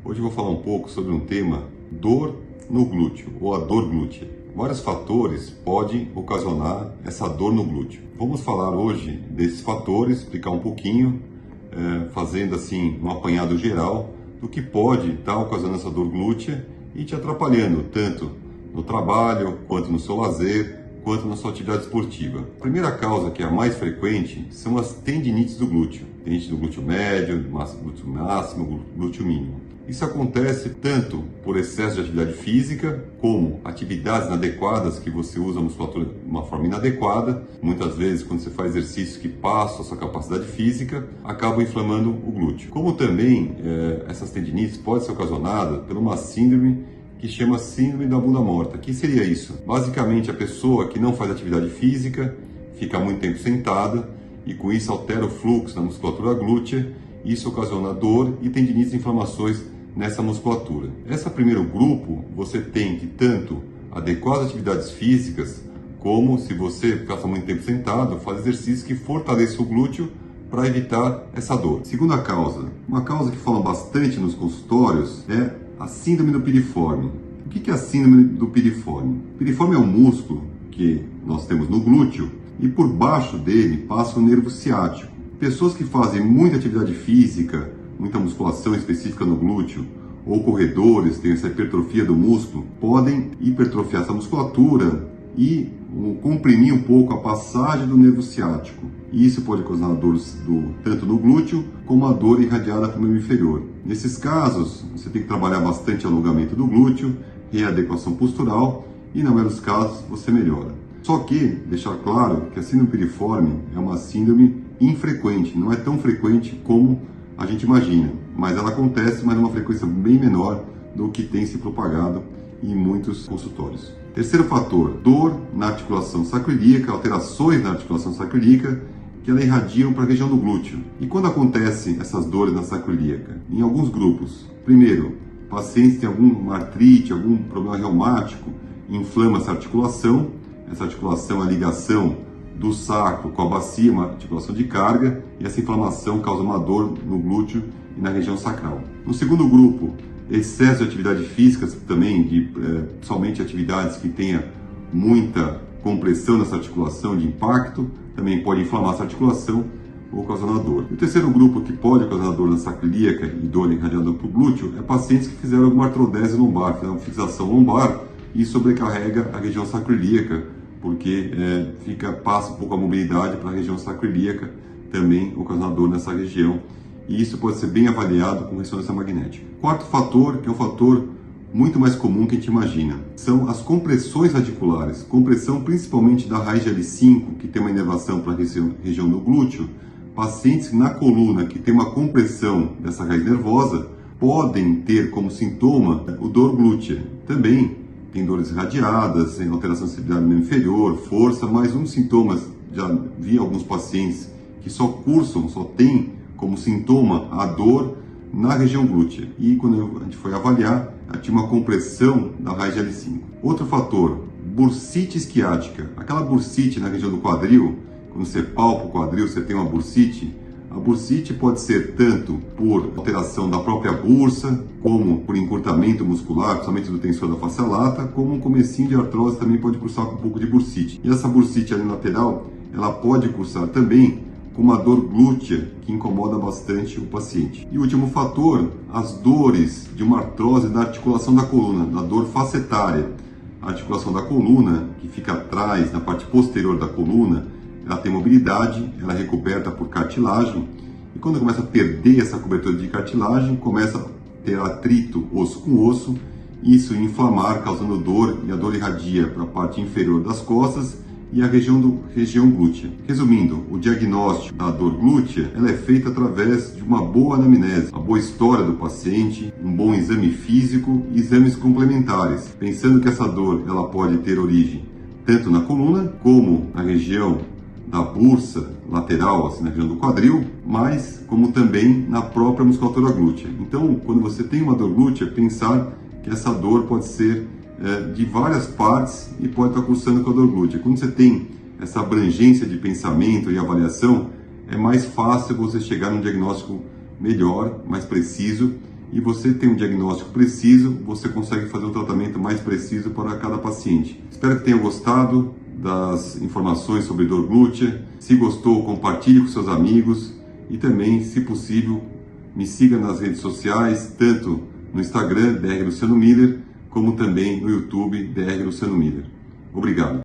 Hoje eu vou falar um pouco sobre um tema, dor no glúteo ou a dor glútea. Vários fatores podem ocasionar essa dor no glúteo. Vamos falar hoje desses fatores, explicar um pouquinho, fazendo assim um apanhado geral do que pode estar ocasionando essa dor glútea e te atrapalhando tanto no trabalho, quanto no seu lazer, quanto na sua atividade esportiva. A primeira causa, que é a mais frequente, são as tendinites do glúteo. Tendinite do glúteo médio, glúteo máximo, glúteo mínimo. Isso acontece tanto por excesso de atividade física, como atividades inadequadas que você usa a musculatura de uma forma inadequada. Muitas vezes, quando você faz exercícios que passam a sua capacidade física, acabam inflamando o glúteo. Como também essas tendinites podem ser ocasionadas por uma síndrome que chama síndrome da bunda morta. O que seria isso? Basicamente, a pessoa que não faz atividade física, fica muito tempo sentada e com isso altera o fluxo na musculatura glútea. Isso ocasiona dor e tendinites e inflamações nessa musculatura. Esse primeiro grupo, você tem que tanto adequar as atividades físicas, como se você passa muito tempo sentado, faz exercícios que fortaleçam o glúteo para evitar essa dor. Segunda causa, uma causa que falam bastante nos consultórios, é a síndrome do piriforme. O que é a síndrome do piriforme? O piriforme é um músculo que nós temos no glúteo e por baixo dele passa o nervo ciático. Pessoas que fazem muita atividade física, muita musculação específica no glúteo, ou corredores, têm essa hipertrofia do músculo, podem hipertrofiar essa musculatura e comprimir um pouco a passagem do nervo ciático. E isso pode causar dores tanto no glúteo, como a dor irradiada para o membro inferior. Nesses casos, você tem que trabalhar bastante alongamento do glúteo, readequação postural e, na maioria dos casos, você melhora. Só que, deixar claro que a síndrome piriforme é uma síndrome infrequente, não é tão frequente como a gente imagina, mas ela acontece, mas numa frequência bem menor do que tem se propagado em muitos consultórios. Terceiro fator, dor na articulação sacroiliaca, alterações na articulação sacroiliaca, que ela irradiam para a região do glúteo. E quando acontecem essas dores na sacroiliaca? Em alguns grupos. Primeiro, pacientes têm alguma artrite, algum problema reumático, inflama essa articulação é a ligação do sacro com a bacia, uma articulação de carga, e essa inflamação causa uma dor no glúteo e na região sacral. No segundo grupo, excesso de atividade física também, somente atividades que tenha muita compressão nessa articulação, de impacto, também pode inflamar essa articulação ou causar dor. E o terceiro grupo que pode causar dor na sacroiliaca e dor irradiada para o glúteo é pacientes que fizeram alguma artrodese lombar, fizeram fixação lombar e sobrecarrega a região sacroiliaca, porque passa um pouco a mobilidade para a região sacroiliaca, também ocasionando dor nessa região. E isso pode ser bem avaliado com ressonância magnética. Quarto fator, que é um fator muito mais comum que a gente imagina, são as compressões radiculares. Compressão principalmente da raiz de L5, que tem uma inervação para a região do glúteo. Pacientes na coluna que tem uma compressão dessa raiz nervosa podem ter como sintoma o dor glútea. Também tem dores irradiadas, alteração de sensibilidade do membro inferior, força, mas um dos sintomas, já vi alguns pacientes que só tem como sintoma a dor na região glútea. E quando a gente foi avaliar, tinha uma compressão da raiz de L5. Outro fator, bursite isquiática. Aquela bursite na região do quadril, quando você palpa o quadril, você tem uma bursite. A bursite pode ser tanto por alteração da própria bursa, como por encurtamento muscular, principalmente do tensor da face lata, como um comecinho de artrose também pode cursar com um pouco de bursite. E essa bursite ali lateral, ela pode cursar também com uma dor glútea que incomoda bastante o paciente. E o último fator, as dores de uma artrose da articulação da coluna, da dor facetária. A articulação da coluna, que fica atrás, na parte posterior da coluna, ela tem mobilidade, ela é recoberta por cartilagem, e quando começa a perder essa cobertura de cartilagem, começa a ter atrito osso com osso, isso inflamar, causando dor, e a dor irradia para a parte inferior das costas e a região glútea. Resumindo, o diagnóstico da dor glútea ela é feita através de uma boa anamnese, uma boa história do paciente, um bom exame físico e exames complementares, pensando que essa dor ela pode ter origem tanto na coluna como na região da bursa lateral, assim, na região do quadril, mas como também na própria musculatura glútea. Então, quando você tem uma dor glútea, pensar que essa dor pode ser de várias partes e pode estar cursando com a dor glútea. Quando você tem essa abrangência de pensamento e avaliação, é mais fácil você chegar num diagnóstico melhor, mais preciso e você tem um diagnóstico preciso, você consegue fazer um tratamento mais preciso para cada paciente. Espero que tenham gostado das informações sobre dor glútea. Se gostou, compartilhe com seus amigos e também, se possível, me siga nas redes sociais, tanto no Instagram, Dr. Luciano Miller, como também no YouTube, Dr. Luciano Miller. Obrigado.